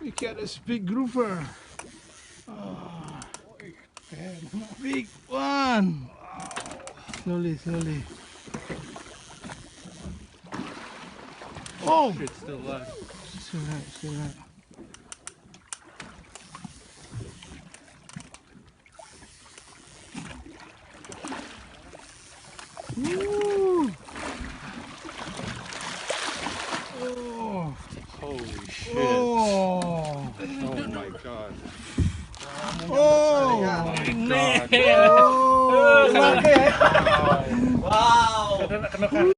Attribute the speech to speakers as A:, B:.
A: We got a big grouper. Oh, big one. Slowly, slowly. Oh!
B: It's still alive.
A: Still right, still right. Woo! Oh!
B: Holy shit.
A: Oh!
B: Oh my god.
A: Oh!
B: God.
A: Oh!
C: Wow.